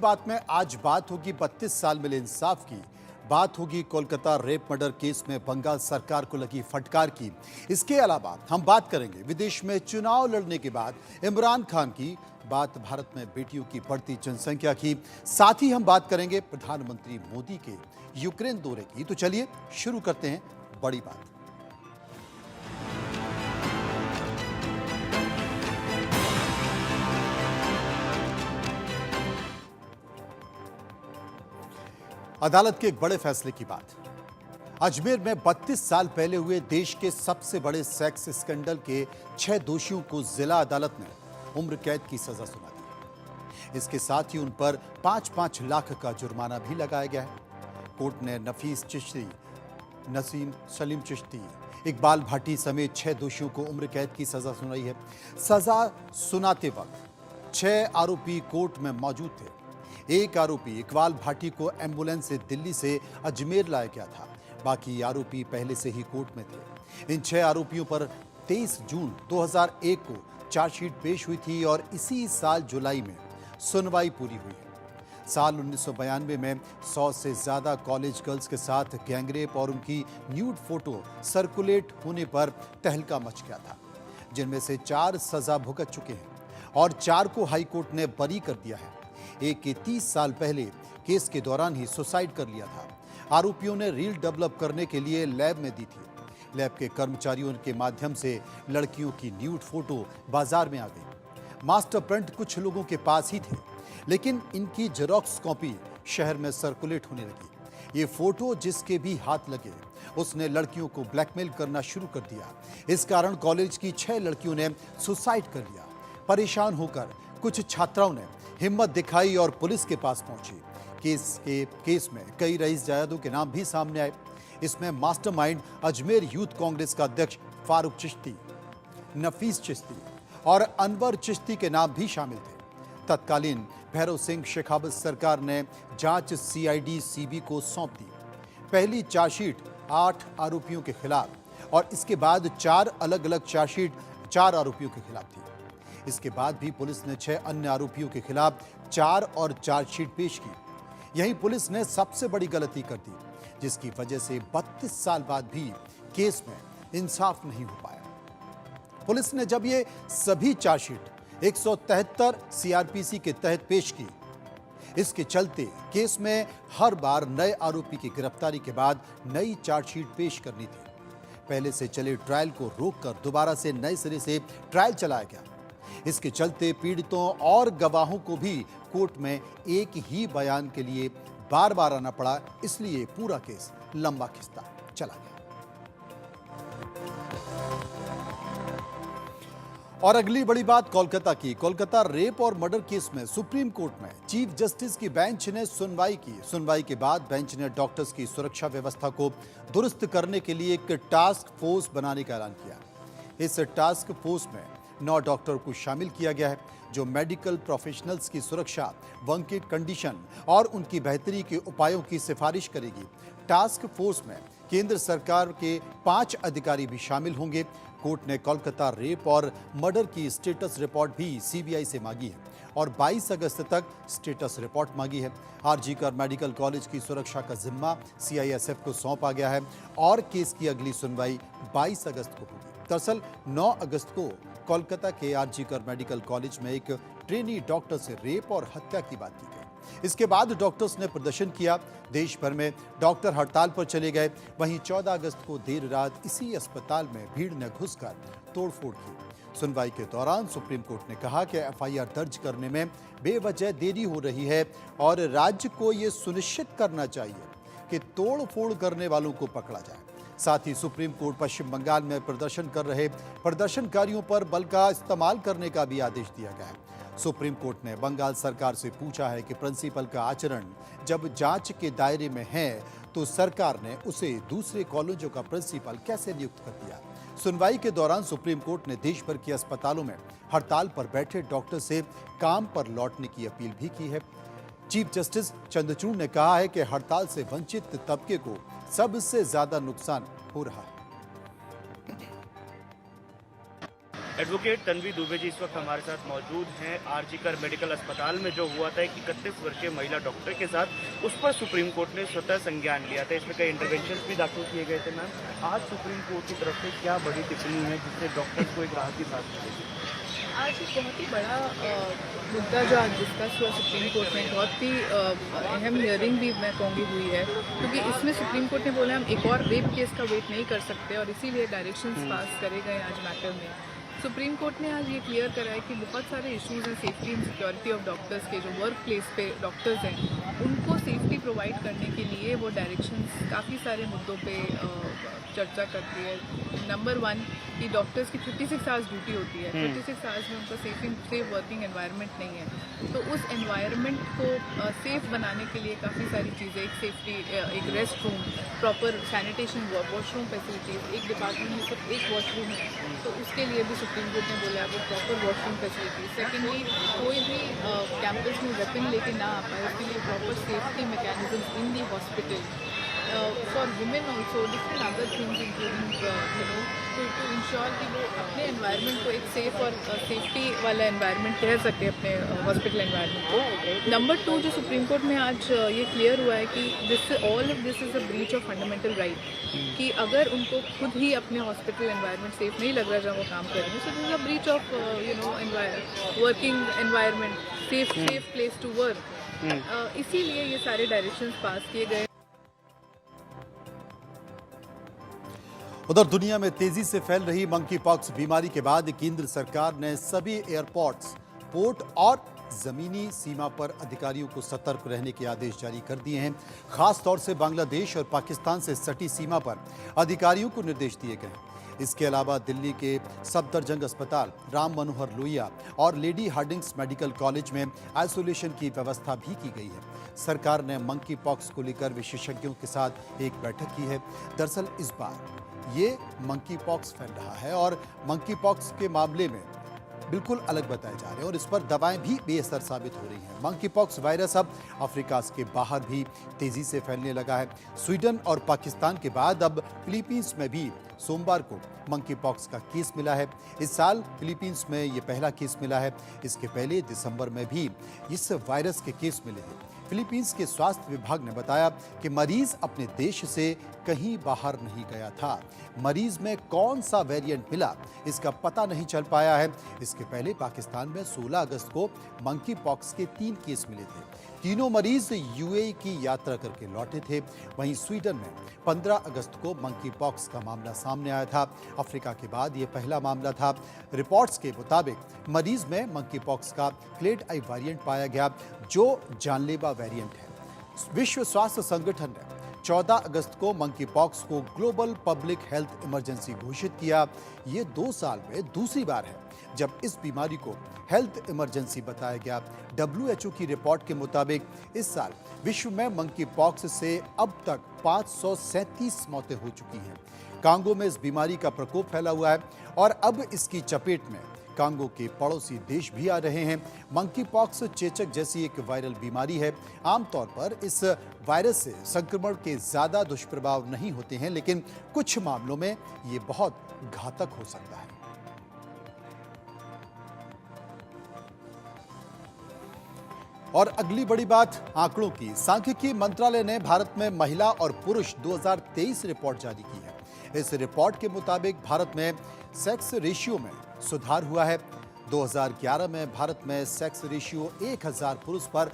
बात में आज बात होगी 32 साल मिले इंसाफ की। बात होगी कोलकाता रेप मर्डर केस में बंगाल सरकार को लगी फटकार की। इसके अलावा हम बात करेंगे विदेश में चुनाव लड़ने के बाद इमरान खान की, बात भारत में बेटियों की बढ़ती जनसंख्या की, साथ ही हम बात करेंगे प्रधानमंत्री मोदी के यूक्रेन दौरे की। तो चलिए शुरू करते हैं बड़ी बात। अदालत के एक बड़े फैसले की बात। अजमेर में 32 साल पहले हुए देश के सबसे बड़े सेक्स स्कैंडल के 6 दोषियों को जिला अदालत ने उम्र कैद की सजा सुना दी। इसके साथ ही उन पर 5-5 लाख का जुर्माना भी लगाया गया है। कोर्ट ने नफीस चिश्ती, नसीम सलीम चिश्ती, इकबाल भाटी समेत 6 दोषियों को उम्र कैद की सजा सुनाई है। सजा सुनाते वक्त 6 आरोपी कोर्ट में मौजूद थे। एक आरोपी इकबाल भाटी को एम्बुलेंस से दिल्ली से अजमेर लाया गया था। बाकी आरोपी पहले से ही कोर्ट में थे। इन 6 आरोपियों पर 23 जून 2001 को चार्जशीट पेश हुई थी और इसी साल जुलाई में सुनवाई पूरी हुई है। साल 1992 में 100 से ज्यादा कॉलेज गर्ल्स के साथ गैंगरेप और उनकी न्यूड फोटो सर्कुलेट होने पर तहलका मच गया था, जिनमें से 4 सजा भुगत चुके हैं और 4 को हाईकोर्ट ने बरी कर दिया है। एक के 30 साल पहले केस के दौरान ही सुसाइड कर लिया था। आरोपियों ने रील डेवलप करने के लिए लैब में दी थी। लैब के कर्मचारियों के माध्यम से लड़कियों की न्यूड फोटो बाजार में आ गई। मास्टर प्रिंट कुछ लोगों के पास ही थे, लेकिन इनकी जेरोक्स कॉपी शहर में सर्कुलेट होने लगी। ये फोटो जिसके भी हाथ लगे उसने लड़कियों को ब्लैकमेल करना शुरू कर दिया। इस कारण कॉलेज की 6 लड़कियों ने सुसाइड कर लिया। परेशान होकर कुछ छात्राओं ने हिम्मत दिखाई और पुलिस के पास पहुंची। केस में कई रईस जायदों के नाम भी सामने आए। इसमें मास्टरमाइंड अजमेर यूथ कांग्रेस का अध्यक्ष फारूक चिश्ती, नफीस चिश्ती और अनवर चिश्ती के नाम भी शामिल थे। तत्कालीन भैरव सिंह शेखावत सरकार ने जांच सीआईडी सीबी को सौंप दी। पहली चार्जशीट 8 आरोपियों के खिलाफ और इसके बाद 4 अलग अलग चार्जशीट 4 आरोपियों के खिलाफ थी। इसके बाद भी पुलिस ने 6 अन्य आरोपियों के खिलाफ 4 और चार्जशीट पेश की। यही पुलिस ने सबसे बड़ी गलती कर दी, जिसकी वजह से 32 साल बाद भी केस में इंसाफ नहीं हो पाया। पुलिस ने जब ये सभी चार्जशीट 173 सीआरपीसी के तहत पेश की, इसके चलते केस में हर बार नए आरोपी की गिरफ्तारी के बाद नई चार्जशीट पेश करनी थी। पहले से चले ट्रायल को रोककर दोबारा से नए सिरे से ट्रायल चलाया गया। इसके चलते पीड़ितों और गवाहों को भी कोर्ट में एक ही बयान के लिए बार बार आना पड़ा, इसलिए पूरा केस लंबा खिंचता चला गया। और अगली बड़ी बात कोलकाता की। कोलकाता रेप और मर्डर केस में सुप्रीम कोर्ट में चीफ जस्टिस की बेंच ने सुनवाई की। सुनवाई के बाद बेंच ने डॉक्टर्स की सुरक्षा व्यवस्था को दुरुस्त करने के लिए एक टास्क फोर्स बनाने का ऐलान किया। इस टास्क फोर्स में 9 डॉक्टर को शामिल किया गया है, जो मेडिकल प्रोफेशनल्स की सुरक्षा, वर्किंग कंडीशन और उनकी बेहतरी के उपायों की सिफारिश करेगी। टास्क फोर्स में केंद्र सरकार के 5 अधिकारी भी शामिल होंगे। कोर्ट ने कोलकाता रेप और मर्डर की स्टेटस रिपोर्ट भी सीबीआई से मांगी है और 22 अगस्त तक स्टेटस रिपोर्ट मांगी है। आरजीकर मेडिकल कॉलेज की सुरक्षा का जिम्मा सीआईएसएफ को सौंपा गया है और केस की अगली सुनवाई 22 अगस्त को होगी। दरअसल 9 अगस्त को कोलकाता के आरजीकर मेडिकल कॉलेज में एक ट्रेनी डॉक्टर से रेप और हत्या की बात की गई। इसके बाद डॉक्टर्स ने प्रदर्शन किया। देश भर में डॉक्टर हड़ताल पर चले गए। वहीं 14 अगस्त को देर रात इसी अस्पताल में भीड़ ने घुसकर तोड़फोड़ की। सुनवाई के दौरान सुप्रीम कोर्ट ने कहा कि एफआईआर दर्ज करने में बेवजह देरी हो रही है और राज्य को यह सुनिश्चित करना चाहिए कि तोड़फोड़ करने वालों को पकड़ा जाए। साथ ही सुप्रीम कोर्ट पश्चिम बंगाल में प्रदर्शन कर रहे प्रदर्शनकारियों पर बल का इस्तेमाल करने का भी आदेश दिया गया है। सुप्रीम कोर्ट ने बंगाल सरकार से पूछा है कि प्रिंसिपल का आचरण जब जांच के दायरे में है तो सरकार ने उसे दूसरे कॉलेजों का प्रिंसिपल कैसे नियुक्त कर दिया। सुनवाई के दौरान सुप्रीम कोर्ट ने देश भर के अस्पतालों में हड़ताल पर बैठे डॉक्टर से काम पर लौटने की अपील भी की है। चीफ जस्टिस चंद्रचूड़ ने कहा है कि हड़ताल से वंचित तबके को सबसे ज्यादा नुकसान हो रहा है। एडवोकेट तन्वी दुबे जी इस वक्त हमारे साथ मौजूद हैं। आरजीकर मेडिकल अस्पताल में जो हुआ था एक 31 वर्षीय महिला डॉक्टर के साथ, उस पर सुप्रीम कोर्ट ने स्वतः संज्ञान लिया था। इसमें कई इंटरवेंशन भी दाखिल किए गए थे। मैम, आज सुप्रीम कोर्ट की तरफ से क्या बड़ी टिप्पणी है जिससे डॉक्टर्स को एक राहत की सांस मिलेगी? आज एक बहुत ही बड़ा मुद्दा जो आज डिस्कस हुआ सुप्रीम कोर्ट में, बहुत ही अहम हियरिंग भी मैं कहूँगी हुई है, क्योंकि इसमें सुप्रीम कोर्ट ने बोला हम एक और रेप केस का वेट नहीं कर सकते और इसीलिए डायरेक्शंस पास करे गए आज मैटर में। सुप्रीम कोर्ट ने आज ये क्लियर करा है कि बहुत सारे इश्यूज़ हैं safety and security of doctors के, जो वर्क प्लेस पे डॉक्टर्स हैं उनको सेफ्टी प्रोवाइड करने के लिए वो डायरेक्शंस काफ़ी सारे मुद्दों पे चर्चा करती है। नंबर 1 कि डॉक्टर्स की 36 आवर्स ड्यूटी होती है, 36 आवर्स में उनका सेफ वर्किंग एनवायरनमेंट नहीं है, तो उस एनवायरनमेंट को सेफ बनाने के लिए काफ़ी सारी चीज़ें, एक सेफ्टी, एक rest room, proper sanitation, washroom facilities, एक डिपार्टमेंट में सिर्फ एक वॉशरूम है तो उसके लिए भी सुप्रीम कोर्ट ने बोला है वो प्रॉपर वॉशरूम फैसिलिटीज। सेकेंडली, कोई भी कैंपस में वेपन लेके ना आ पाए उसके लिए proper safety mechanism in the hospital for women also, different other things including to ensure कि वो अपने एनवायरनमेंट को एक सेफ और सेफ्टी वाला एनवायरनमेंट कह सके अपने हॉस्पिटल एनवायरनमेंट को। नंबर 2 जो सुप्रीम कोर्ट में आज ये क्लियर हुआ है कि all of this is a breach of fundamental right, कि अगर उनको खुद ही अपने हॉस्पिटल एनवायरनमेंट सेफ नहीं लग रहा जब वो काम कर रहे हैं, so this is a breach of working environment, safe place to work. इसीलिए ये सारे डायरेक्शंस पास किए गए। उधर दुनिया में तेजी से फैल रही मंकी पॉक्स बीमारी के बाद केंद्र सरकार ने सभी एयरपोर्ट्स, पोर्ट और जमीनी सीमा पर अधिकारियों को सतर्क रहने के आदेश जारी कर दिए हैं। खास तौर से बांग्लादेश और पाकिस्तान से सटी सीमा पर अधिकारियों को निर्देश दिए गए हैं। इसके अलावा दिल्ली के सफदरजंग अस्पताल, राम मनोहर लोहिया और लेडी हार्डिंग्स मेडिकल कॉलेज में आइसोलेशन की व्यवस्था भी की गई है। सरकार ने मंकी पॉक्स को लेकर विशेषज्ञों के साथ एक बैठक की है। दरअसल इस बार ये मंकी पॉक्स फैल रहा है और मंकी पॉक्स के मामले में बिल्कुल अलग बताए जा रहे हैं और इस पर दवाएं भी बेअसर साबित हो रही हैं। मंकी पॉक्स वायरस अब अफ्रीका के बाहर भी तेजी से फैलने लगा है। स्वीडन और पाकिस्तान के बाद अब फिलीपींस में भी सोमवार को मंकी पॉक्स का केस मिला है। इस साल फिलीपींस में ये पहला केस मिला है। इसके पहले दिसंबर में भी इस वायरस के केस मिले हैं। फिलीपींस के स्वास्थ्य विभाग ने बताया कि मरीज अपने देश से कहीं बाहर नहीं गया था। मरीज में कौन सा वेरिएंट मिला इसका पता नहीं चल पाया है। इसके पहले पाकिस्तान में 16 अगस्त को मंकी पॉक्स के 3 केस मिले थे। तीनों मरीज यूएई की यात्रा करके लौटे थे। वहीं स्वीडन में 15 अगस्त को मंकी पॉक्स का मामला सामने आया था। अफ्रीका के बाद ये पहला मामला था। रिपोर्ट्स के मुताबिक मरीज में मंकी पॉक्स का क्लेड आई वेरिएंट पाया गया, जो जानलेवा वेरिएंट है। विश्व स्वास्थ्य संगठन ने 14 अगस्त को मंकी पॉक्स को ग्लोबल पब्लिक हेल्थ इमरजेंसी घोषित किया। ये 2 साल में दूसरी बार है जब इस बीमारी को हेल्थ इमरजेंसी बताया गया। WHO की रिपोर्ट के मुताबिक इस साल विश्व में मंकी पॉक्स से अब तक 537 मौतें हो चुकी हैं। कांगो में इस बीमारी का प्रकोप फैला हुआ है और अब इसकी चपेट में कांगो के पड़ोसी देश भी आ रहे हैं। मंकी पॉक्स चेचक जैसी एक वायरल बीमारी है। आमतौर पर इस वायरस से संक्रमण के ज्यादा दुष्प्रभाव नहीं होते हैं, लेकिन कुछ मामलों में ये बहुत घातक हो सकता है। और अगली बड़ी बात आंकड़ों की। सांख्यिकी मंत्रालय ने भारत में महिला और पुरुष 2023 रिपोर्ट जारी की है। इस रिपोर्ट के मुताबिक भारत में सेक्स रेशियो में सुधार हुआ है। 2011 में भारत में सेक्स रेशियो 1000 पुरुष पर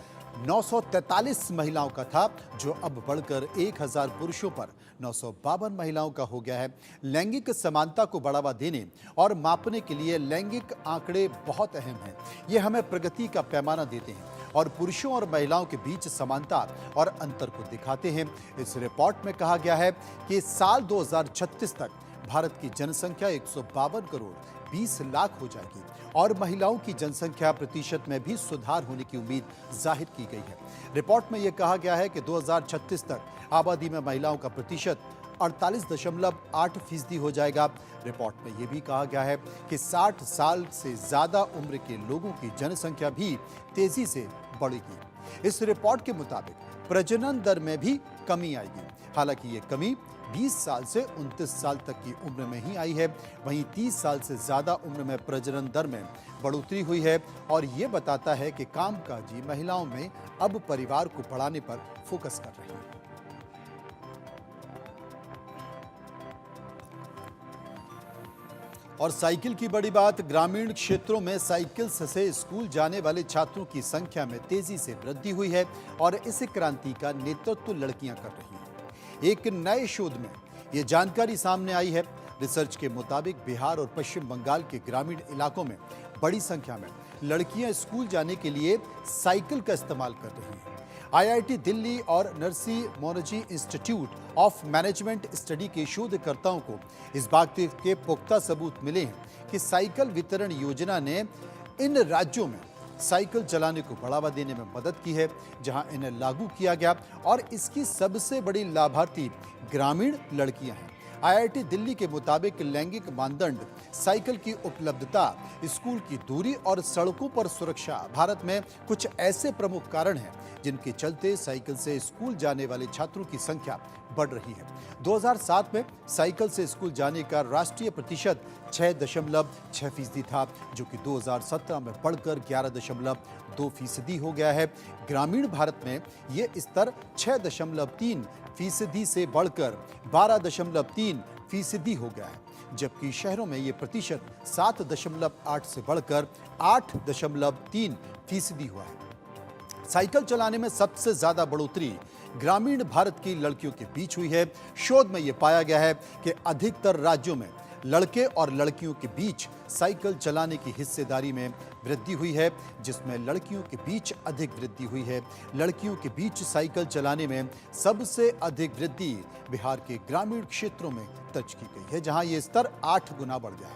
943 महिलाओं का था, जो अब बढ़कर 1000 पुरुषों पर 952 महिलाओं का हो गया है। लैंगिक समानता को बढ़ावा देने और मापने के लिए लैंगिक आंकड़े बहुत अहम हैं। ये हमें प्रगति का पैमाना देते हैं और पुरुषों और महिलाओं के बीच समानता और अंतर को दिखाते हैं। इस रिपोर्ट में कहा गया है कि साल 2036 तक भारत की जनसंख्या 152 करोड़ 20 लाख हो जाएगी और महिलाओं की जनसंख्या प्रतिशत में भी सुधार होने की उम्मीद जाहिर की गई है। रिपोर्ट में यह कहा गया है कि 2036 तक आबादी में महिलाओं का प्रतिशत 48.8% हो जाएगा। रिपोर्ट में यह भी कहा गया है कि 60 साल से ज्यादा उम्र के लोगों की जनसंख्या भी तेजी से बढ़ेगी। इस रिपोर्ट के मुताबिक प्रजनन दर में भी कमी आएगी। हालांकि ये कमी 20 साल से 29 साल तक की उम्र में ही आई है। वहीं 30 साल से ज़्यादा उम्र में प्रजनन दर में बढ़ोतरी हुई है और ये बताता है कि कामकाजी महिलाओं में अब परिवार को बढ़ाने पर फोकस कर रही है। और साइकिल की बड़ी बात, ग्रामीण क्षेत्रों में साइकिल से स्कूल जाने वाले छात्रों की संख्या में तेजी से वृद्धि हुई है और इस क्रांति का नेतृत्व लड़कियां कर रही हैं। एक नए शोध में ये जानकारी सामने आई है। रिसर्च के मुताबिक बिहार और पश्चिम बंगाल के ग्रामीण इलाकों में बड़ी संख्या में लड़कियां स्कूल जाने के लिए साइकिल का इस्तेमाल कर रही हैं। आईआईटी दिल्ली और Narsee Monjee institute of management study के शोधकर्ताओं को इस बात के पुख्ता सबूत मिले हैं कि साइकिल वितरण योजना ने इन राज्यों में साइकिल चलाने को बढ़ावा देने में मदद की है जहां इन्हें लागू किया गया और इसकी सबसे बड़ी लाभार्थी ग्रामीण लड़कियां हैं। आईआईटी दिल्ली के मुताबिक लैंगिक मानदंड, साइकिल की उपलब्धता, स्कूल की दूरी और सड़कों पर सुरक्षा भारत में कुछ ऐसे प्रमुख कारण हैं जिनके चलते साइकिल से स्कूल जाने वाले छात्रों की संख्या बढ़ रही है। 2007 में साइकिल से स्कूल जाने का राष्ट्रीय प्रतिशत 6.6% था, जो कि 2017 में बढ़कर 11.2% हो गया है। ग्रामीण भारत में ये स्तर 6.3% से बढ़कर 12.3% हो गया है, जबकि शहरों में ये प्रतिशत 7.8 से बढ़कर 8.3% हुआ है। साइकिल चलाने में सबसे ज्यादा बढ़ोतरी ग्रामीण भारत की लड़कियों के बीच हुई है। शोध में यह पाया गया है कि अधिकतर राज्यों में लड़के और लड़कियों के बीच साइकिल चलाने की हिस्सेदारी में वृद्धि हुई है, जिसमें लड़कियों के बीच अधिक वृद्धि हुई है। लड़कियों के बीच साइकिल चलाने में सबसे अधिक वृद्धि बिहार के ग्रामीण क्षेत्रों में दर्ज की गई है, जहां यह स्तर 8 गुना बढ़ गया है।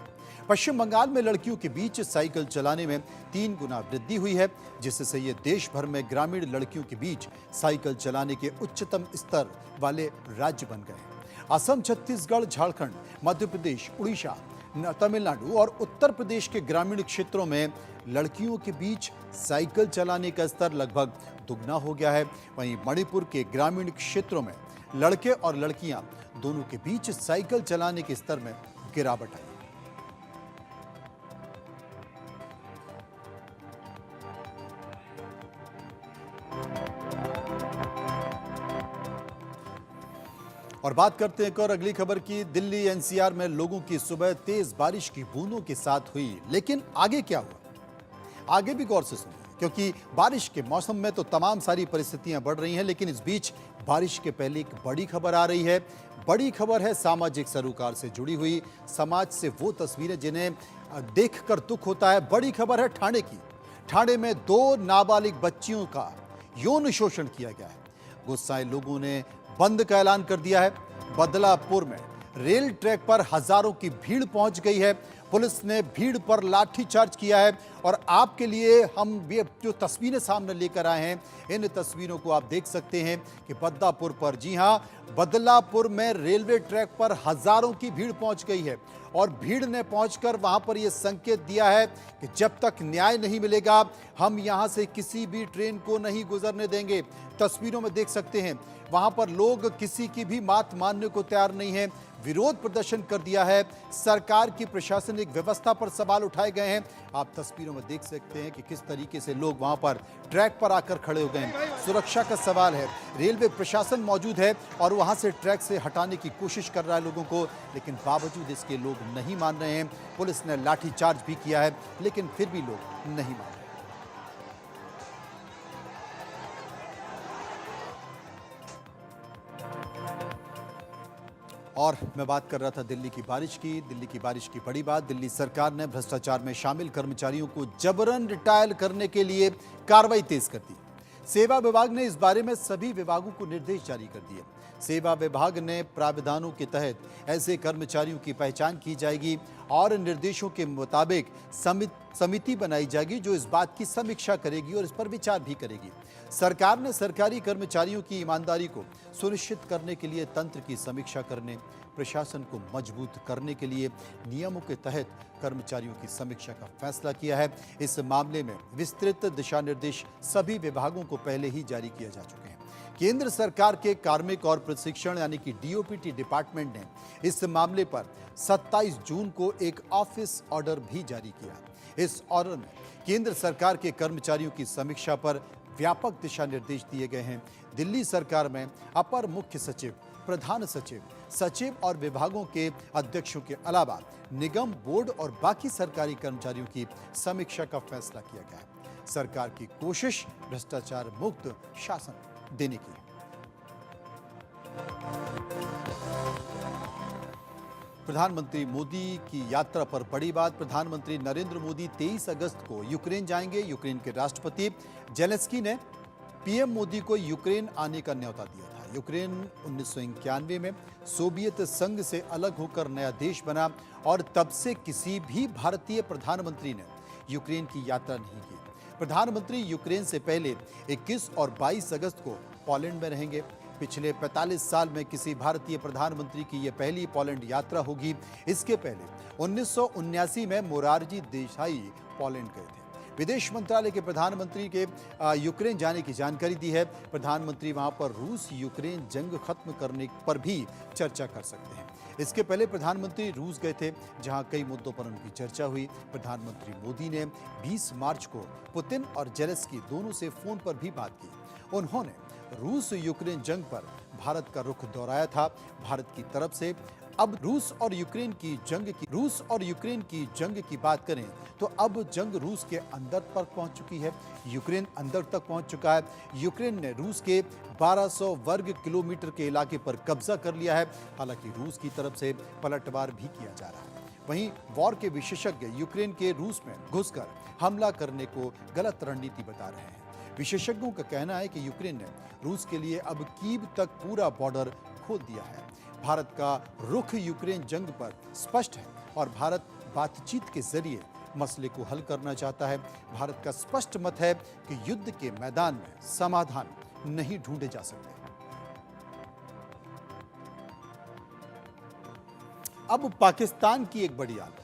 पश्चिम बंगाल में लड़कियों के बीच साइकिल चलाने में 3 गुना वृद्धि हुई है, जिससे ये देश भर में ग्रामीण लड़कियों के बीच साइकिल चलाने के उच्चतम स्तर वाले राज्य बन गए। असम, छत्तीसगढ़, झारखंड, मध्य प्रदेश, उड़ीसा, तमिलनाडु और उत्तर प्रदेश के ग्रामीण क्षेत्रों में लड़कियों के बीच साइकिल चलाने का स्तर लगभग दुगना हो गया है। वहीं मणिपुर के ग्रामीण क्षेत्रों में लड़के और लड़कियां दोनों के बीच साइकिल चलाने के स्तर में गिरावट आई। और बात करते हैं एक और अगली खबर की। दिल्ली एनसीआर में लोगों की सुबह तेज बारिश की बूंदों के साथ हुई, लेकिन आगे क्या हुआ, आगे भी गौर से सुनिए, क्योंकि बारिश के मौसम में तो तमाम सारी परिस्थितियां बढ़ रही हैं, लेकिन इस बीच बारिश के पहले एक बड़ी खबर आ रही है। बड़ी खबर है सामाजिक सरोकार से जुड़ी हुई, समाज से वो तस्वीरें जिन्हें देखकर दुख होता है। बड़ी खबर है ठाणे की। ठाणे में 2 नाबालिग बच्चियों का यौन शोषण किया गया है। गुस्साए लोगों ने बंद का ऐलान कर दिया है। बदलापुर में रेल ट्रैक पर हजारों की भीड़ पहुंच गई है। पुलिस ने भीड़ पर लाठीचार्ज किया है और आपके लिए हम ये जो तस्वीरें सामने लेकर आए हैं, इन तस्वीरों को आप देख सकते हैं कि बदलापुर पर, जी हां, बदलापुर में रेलवे ट्रैक पर हजारों की भीड़ पहुंच गई है और भीड़ ने पहुंचकर वहां पर यह संकेत दिया है कि जब तक न्याय नहीं मिलेगा हम यहां से किसी भी ट्रेन को नहीं गुजरने देंगे। तस्वीरों में देख सकते हैं वहां पर लोग किसी की भी बात मानने को तैयार नहीं है, विरोध प्रदर्शन कर दिया है। सरकार की प्रशासनिक व्यवस्था पर सवाल उठाए गए हैं। आप तस्वीरों में देख सकते हैं कि किस तरीके से लोग वहां पर ट्रैक पर आकर खड़े हो गए हैं। सुरक्षा का सवाल है, रेलवे प्रशासन मौजूद है और वहां से ट्रैक से हटाने की कोशिश कर रहा है लोगों को, लेकिन बावजूद इसके लोग नहीं मान रहे हैं। पुलिस ने लाठीचार्ज भी किया है, लेकिन फिर भी लोग नहीं मान रहे। और मैं बात कर रहा था दिल्ली की बारिश की। दिल्ली की बारिश की बड़ी बात, दिल्ली सरकार ने भ्रष्टाचार में शामिल कर्मचारियों को जबरन रिटायर करने के लिए कार्रवाई तेज कर दी। सेवा विभाग ने इस बारे में सभी विभागों को निर्देश जारी कर दिए। सेवा विभाग ने प्रावधानों के तहत ऐसे कर्मचारियों की पहचान की जाएगी और निर्देशों के मुताबिक समिति बनाई जाएगी जो इस बात की समीक्षा करेगी और इस पर विचार भी करेगी। सरकार ने सरकारी कर्मचारियों की ईमानदारी को सुनिश्चित करने के लिए तंत्र की समीक्षा करने, प्रशासन को मजबूत करने के लिए नियमों के तहत कर्मचारियों की समीक्षा का फैसला किया है। इस मामले में विस्तृत दिशा निर्देश सभी विभागों को पहले ही जारी किए जा चुके हैं। केंद्र सरकार के कार्मिक और प्रशिक्षण यानी कि डीओपीटी डिपार्टमेंट ने इस मामले पर 27 जून को एक ऑफिस ऑर्डर भी जारी किया। इस ऑर्डर में केंद्र सरकार के कर्मचारियों की समीक्षा पर व्यापक दिशा निर्देश दिए गए हैं। दिल्ली सरकार में अपर मुख्य सचिव, प्रधान सचिव, सचिव और विभागों के अध्यक्षों के अलावा निगम, बोर्ड और बाकी सरकारी कर्मचारियों की समीक्षा का फैसला किया गया है। सरकार की कोशिश भ्रष्टाचार मुक्त शासन देने की। प्रधानमंत्री मोदी की यात्रा पर बड़ी बात। प्रधानमंत्री नरेंद्र मोदी 23 अगस्त को यूक्रेन जाएंगे। यूक्रेन के राष्ट्रपति जेलेंस्की ने पीएम मोदी को यूक्रेन आने का न्योता दिया था। यूक्रेन 1991 में सोवियत संघ से अलग होकर नया देश बना और तब से किसी भी भारतीय प्रधानमंत्री ने यूक्रेन की यात्रा नहीं की। प्रधानमंत्री यूक्रेन से पहले 21 और 22 अगस्त को पोलैंड में रहेंगे। पिछले 45 साल में किसी भारतीय प्रधानमंत्री की यह पहली पोलैंड यात्रा होगी। इसके पहले 1979 में मोरारजी देसाई पोलैंड गए थे। विदेश मंत्रालय के प्रधानमंत्री के यूक्रेन जाने की जानकारी दी है। प्रधानमंत्री वहां पर रूस यूक्रेन जंग खत्म करने पर भी चर्चा कर सकते हैं। इसके पहले प्रधानमंत्री रूस गए थे, जहां कई मुद्दों पर उनकी चर्चा हुई। प्रधानमंत्री मोदी ने 20 मार्च को पुतिन और जेलेंस्की दोनों से फोन पर भी बात की। उन्होंने रूस यूक्रेन जंग पर भारत का रुख दोहराया था। भारत की तरफ से अब रूस और यूक्रेन की जंग की बात करें तो अब जंग रूस के अंदर तक पहुंच चुकी है। यूक्रेन अंदर तक पहुंच चुका है। यूक्रेन ने रूस के 1200 वर्ग किलोमीटर के इलाके पर कब्जा कर लिया है। हालांकि रूस की तरफ से पलटवार भी किया जा रहा है। वहीं वॉर के विशेषज्ञ यूक्रेन के रूस में घुसकर हमला करने को गलत रणनीति बता रहे हैं। विशेषज्ञों का कहना है कि यूक्रेन ने रूस के लिए अब कीव तक पूरा बॉर्डर खोल दिया है। भारत का रुख यूक्रेन जंग पर स्पष्ट है और भारत बातचीत के जरिए मसले को हल करना चाहता है। भारत का स्पष्ट मत है कि युद्ध के मैदान में समाधान नहीं ढूंढे जा सकते। अब पाकिस्तान की एक बड़ी बात।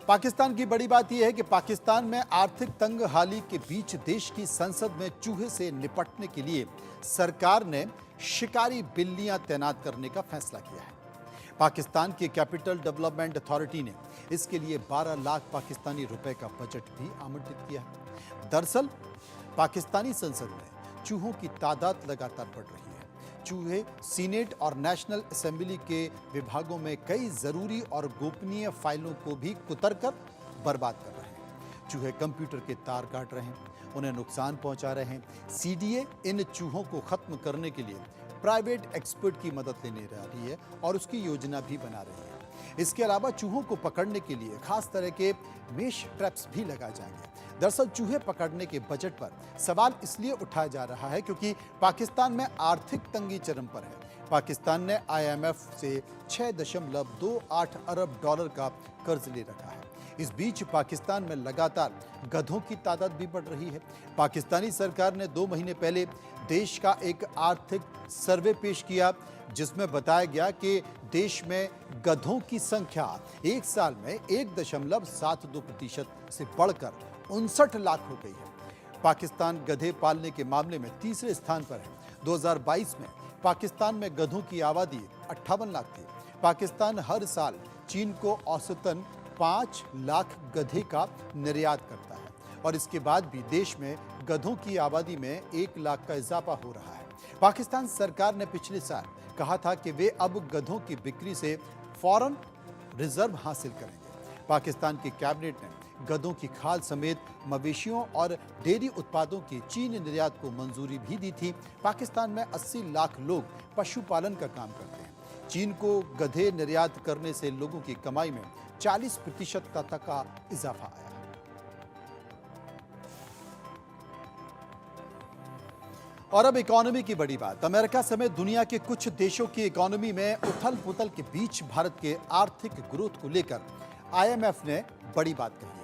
पाकिस्तान की बड़ी बात यह है कि पाकिस्तान में आर्थिक तंगहाली के बीच देश की संसद में चूहे से निपटने के लिए सरकार ने शिकारी बिल्लियां तैनात करने का फैसला किया है। पाकिस्तान के कैपिटल डेवलपमेंट अथॉरिटी ने इसके लिए 12 लाख पाकिस्तानी रुपए का बजट भी आवंटित किया है। दरअसल पाकिस्तानी संसद में चूहों की तादाद लगातार बढ़ रही है। चूहे सीनेट और नेशनल असेंबली के विभागों में कई जरूरी और गोपनीय फाइलों को भी कुतरकर बर्बाद कर रहे हैं। चूहे कंप्यूटर के तार काट रहे हैं, उन्हें नुकसान पहुंचा रहे हैं। सीडीए इन चूहों को खत्म करने के लिए प्राइवेट एक्सपर्ट की मदद लेने रही है और उसकी योजना भी बना रही है। इसके अलावा चूहों को पकड़ने के लिए खास तरह के मेश ट्रैप्स भी लगाए जाएंगे। दरअसल चूहे पकड़ने के बजट पर सवाल इसलिए उठाया जा रहा है क्योंकि पाकिस्तान में आर्थिक तंगी चरम पर है। पाकिस्तान ने आईएमएफ से 6.28 अरब डॉलर का कर्ज ले रखा है। इस बीच पाकिस्तान में लगातार गधों की तादाद भी बढ़ रही है। पाकिस्तानी सरकार ने 2 महीने पहले देश का एक आर्थिक सर्वे पेश किया, जिसमें बताया गया कि देश में गधों की संख्या एक साल में 1.72% से बढ़कर 59 लाख हो गई है। पाकिस्तान गधे पालने के मामले में तीसरे स्थान पर है। 2022 में पाकिस्तान में गधों की आबादी 58 लाख थी। पाकिस्तान हर साल चीन को औसतन 5 लाख गधे का निर्यात करता है और इसके बाद भी देश में गधों की आबादी में 1 लाख का इजाफा हो रहा है। पाकिस्तान सरकार ने पिछले साल कहा था कि वे अब गधों की बिक्री से फौरन रिजर्व हासिल करेंगे। पाकिस्तान की कैबिनेट ने गधों की खाल समेत मवेशियों और डेयरी उत्पादों के चीन निर्यात को मंजूरी भी दी थी। पाकिस्तान में 80 लाख लोग पशुपालन का काम करते हैं। चीन को गधे निर्यात करने से लोगों की कमाई में 40% तक का इजाफा आया। और अब इकोनॉमी की बड़ी बात। अमेरिका समेत दुनिया के कुछ देशों की इकोनॉमी में उथल पुथल के बीच भारत के आर्थिक ग्रोथ को लेकर आईएमएफ ने बड़ी बात कही है।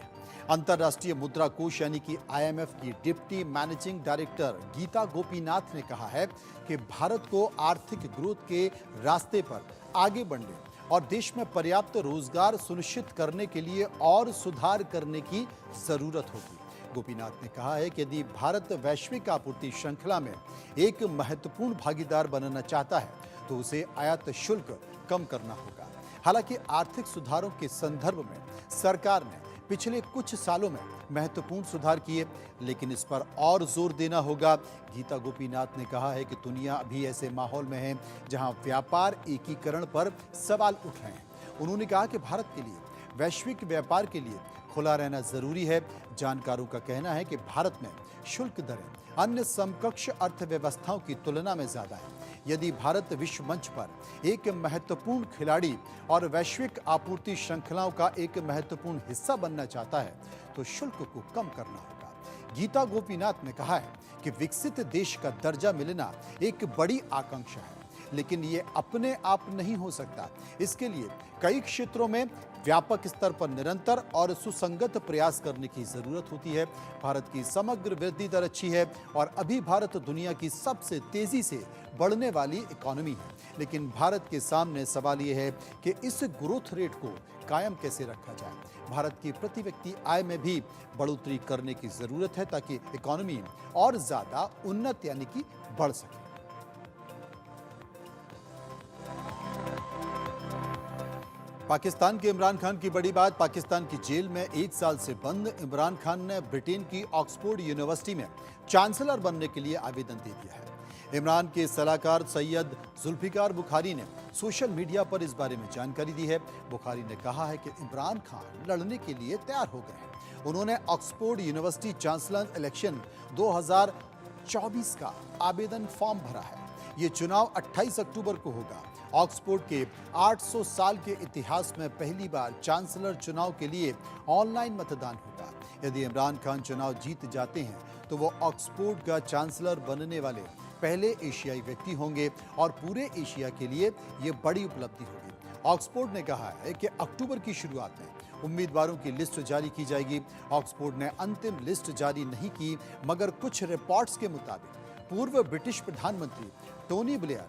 अंतर्राष्ट्रीय मुद्रा कोष यानी कि आईएमएफ की deputy managing director Geeta Gopinath ने कहा है कि भारत को आर्थिक ग्रोथ के रास्ते पर आगे बढ़ने और देश में पर्याप्त रोजगार सुनिश्चित करने के लिए और सुधार करने की जरूरत होगी। गोपीनाथ ने कहा है कि यदि भारत वैश्विक आपूर्ति श्रृंखला में एक महत्वपूर्ण भागीदार बनना चाहता है तो उसे आयात शुल्क कम करना होगा। हालांकि आर्थिक सुधारों के संदर्भ में सरकार ने पिछले कुछ सालों में महत्वपूर्ण सुधार किए, लेकिन इस पर और जोर देना होगा। गीता गोपीनाथ ने कहा है कि दुनिया अभी ऐसे माहौल में है जहां व्यापार एकीकरण पर सवाल उठ रहे हैं। उन्होंने कहा कि भारत के लिए वैश्विक व्यापार के लिए खुला रहना जरूरी है। जानकारों का कहना है कि भारत में शुल्क दरें अन्य समकक्ष अर्थव्यवस्थाओं की तुलना में ज्यादा है। यदि भारत विश्व मंच पर एक महत्वपूर्ण खिलाड़ी और वैश्विक आपूर्ति श्रृंखलाओं का एक महत्वपूर्ण हिस्सा बनना चाहता है तो शुल्क को कम करना होगा। गीता गोपीनाथ ने कहा है कि विकसित देश का दर्जा मिलना एक बड़ी आकांक्षा है, लेकिन ये अपने आप नहीं हो सकता। इसके लिए कई क्षेत्रों में व्यापक स्तर पर निरंतर और सुसंगत प्रयास करने की जरूरत होती है। भारत की समग्र वृद्धि दर अच्छी है और अभी भारत दुनिया की सबसे तेजी से बढ़ने वाली इकोनॉमी है, लेकिन भारत के सामने सवाल यह है कि इस ग्रोथ रेट को कायम कैसे रखा जाए। भारत की प्रति व्यक्ति आय में भी बढ़ोतरी करने की जरूरत है ताकि इकोनॉमी और ज्यादा उन्नत यानी कि बढ़ सके। पाकिस्तान के इमरान खान की बड़ी बात। पाकिस्तान की जेल में 1 साल से बंद इमरान खान ने ब्रिटेन की ऑक्सफोर्ड यूनिवर्सिटी में चांसलर बनने के लिए आवेदन दे दिया है। इमरान के सलाहकार सैयद जुल्फिकार बुखारी ने सोशल मीडिया पर इस बारे में जानकारी दी है। बुखारी ने कहा है कि इमरान खान लड़ने के लिए तैयार हो गए हैं। उन्होंने ऑक्सफोर्ड यूनिवर्सिटी चांसलर इलेक्शन 2024 का आवेदन फॉर्म भरा है। ये चुनाव 28 अक्टूबर को होगा। ऑक्सफोर्ड के 800 साल के इतिहास में पहली बार चांसलर चुनाव के लिए ऑनलाइन मतदान होगा। यदि इमरान खान चुनाव जीत जाते हैं तो वो ऑक्सफोर्ड का चांसलर बनने वाले पहले एशियाई व्यक्ति होंगे और पूरे एशिया के लिए ये बड़ी उपलब्धि होगी। ऑक्सफोर्ड ने कहा है कि अक्टूबर की शुरुआत में उम्मीदवारों की लिस्ट जारी की जाएगी। ऑक्सफोर्ड ने अंतिम लिस्ट जारी नहीं की, मगर कुछ रिपोर्ट्स के मुताबिक पूर्व ब्रिटिश प्रधानमंत्री टोनी ब्लेयर,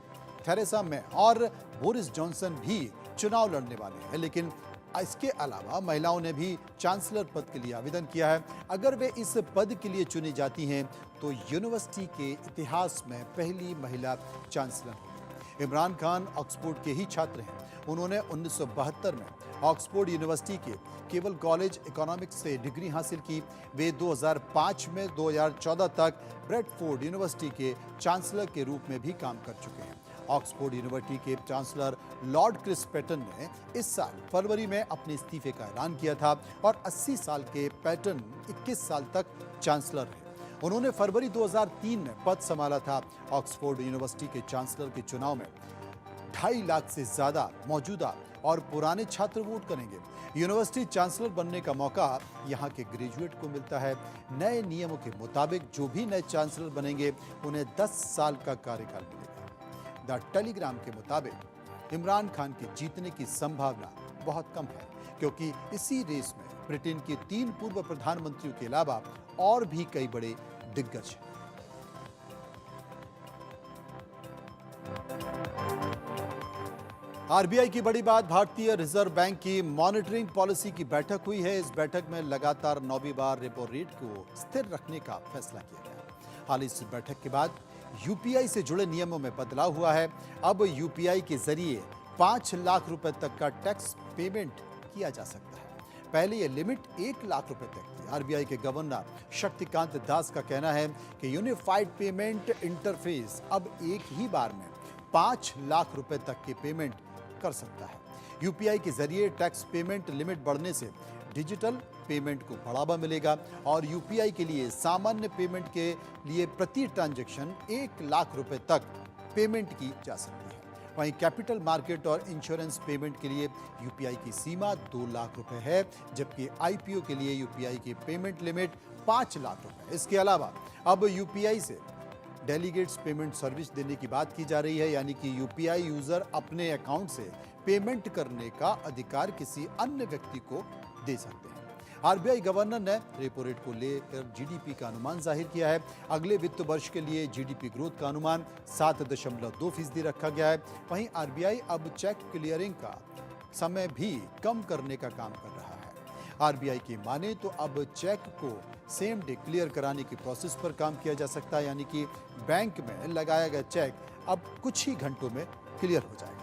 थेरेसा मे और बोरिस जॉनसन भी चुनाव लड़ने वाले हैं। लेकिन इसके अलावा महिलाओं ने भी चांसलर पद के लिए आवेदन किया है। अगर वे इस पद के लिए चुनी जाती हैं तो यूनिवर्सिटी के इतिहास में पहली महिला चांसलर होंगी। इमरान खान ऑक्सफोर्ड के ही छात्र हैं। उन्होंने 1972 में ऑक्सफोर्ड यूनिवर्सिटी के केवल कॉलेज इकोनॉमिक्स से डिग्री हासिल की। वे 2005 में 2014 तक ब्रेडफोर्ड यूनिवर्सिटी के चांसलर के रूप में भी काम कर चुके हैं। ऑक्सफोर्ड यूनिवर्सिटी के चांसलर लॉर्ड क्रिस पैटन ने इस साल फरवरी में अपने इस्तीफे का ऐलान किया था और 80 साल के पैटन 21 साल तक चांसलर रहे। उन्होंने फरवरी 2003 में पद संभाला था। ऑक्सफोर्ड यूनिवर्सिटी के चांसलर के चुनाव में 2.5 लाख से ज्यादा मौजूदा और पुराने छात्र वोट करेंगे। यूनिवर्सिटी चांसलर बनने का मौका यहाँ के ग्रेजुएट को मिलता है। नए नियमों के मुताबिक जो भी नए चांसलर बनेंगे उन्हें 10 साल का कार्यकाल मिलेगा। द टेलीग्राम के मुताबिक इमरान खान के जीतने की संभावना बहुत कम है, क्योंकि इसी रेस में ब्रिटेन के 3 पूर्व प्रधानमंत्रियों के अलावा और भी कई बड़े दिग्गज हैं। आरबीआई की बड़ी बात। भारतीय रिजर्व बैंक की मॉनिटरिंग पॉलिसी की बैठक हुई है। इस बैठक में लगातार 9वीं बार रेपो रेट को स्थिर रखने का फैसला किया गया। हाल इस बैठक के बाद यूपीआई से जुड़े नियमों में बदलाव हुआ है। अब यूपीआई के जरिए 5 लाख रुपए तक का टैक्स पेमेंट किया जा सकता है। पहले यह लिमिट 1 लाख रुपए तक थी। आरबीआई के गवर्नर शक्तिकांत दास का कहना है कि यूनिफाइड पेमेंट इंटरफेस अब एक ही बार में 5 लाख रुपए तक के पेमेंट कर सकता है। यूपीआई के जरिए टैक्स पेमेंट लिमिट बढ़ने से डिजिटल पेमेंट को बढ़ावा मिलेगा और यूपीआई के लिए सामान्य पेमेंट के लिए प्रति ट्रांजैक्शन 1 लाख रुपए तक पेमेंट की जा सकती है। वहीं कैपिटल मार्केट और इंश्योरेंस पेमेंट के लिए यूपीआई की सीमा 2 लाख रुपए है, जबकि आईपीओ के लिए यूपीआई की पेमेंट लिमिट 5 लाख रुपए। इसके अलावा अब यूपीआई से डेलीगेट्स पेमेंट सर्विस देने की बात की जा रही है, यानी कि यूपीआई यूजर अपने अकाउंट से पेमेंट करने का अधिकार किसी अन्य व्यक्ति को दे सकते हैं। आरबीआई गवर्नर ने रेपो रेट को लेकर जीडीपी का अनुमान जाहिर किया है। अगले वित्त वर्ष के लिए जीडीपी ग्रोथ का अनुमान 7.2% रखा गया है। वहीं आरबीआई अब चेक क्लियरिंग का समय भी कम करने का काम कर रहा है। आरबीआई की माने तो अब चेक को सेम डे क्लियर कराने की प्रोसेस पर काम किया जा सकता है, यानी कि बैंक में लगाया गया चेक अब कुछ ही घंटों में क्लियर हो जाएगा।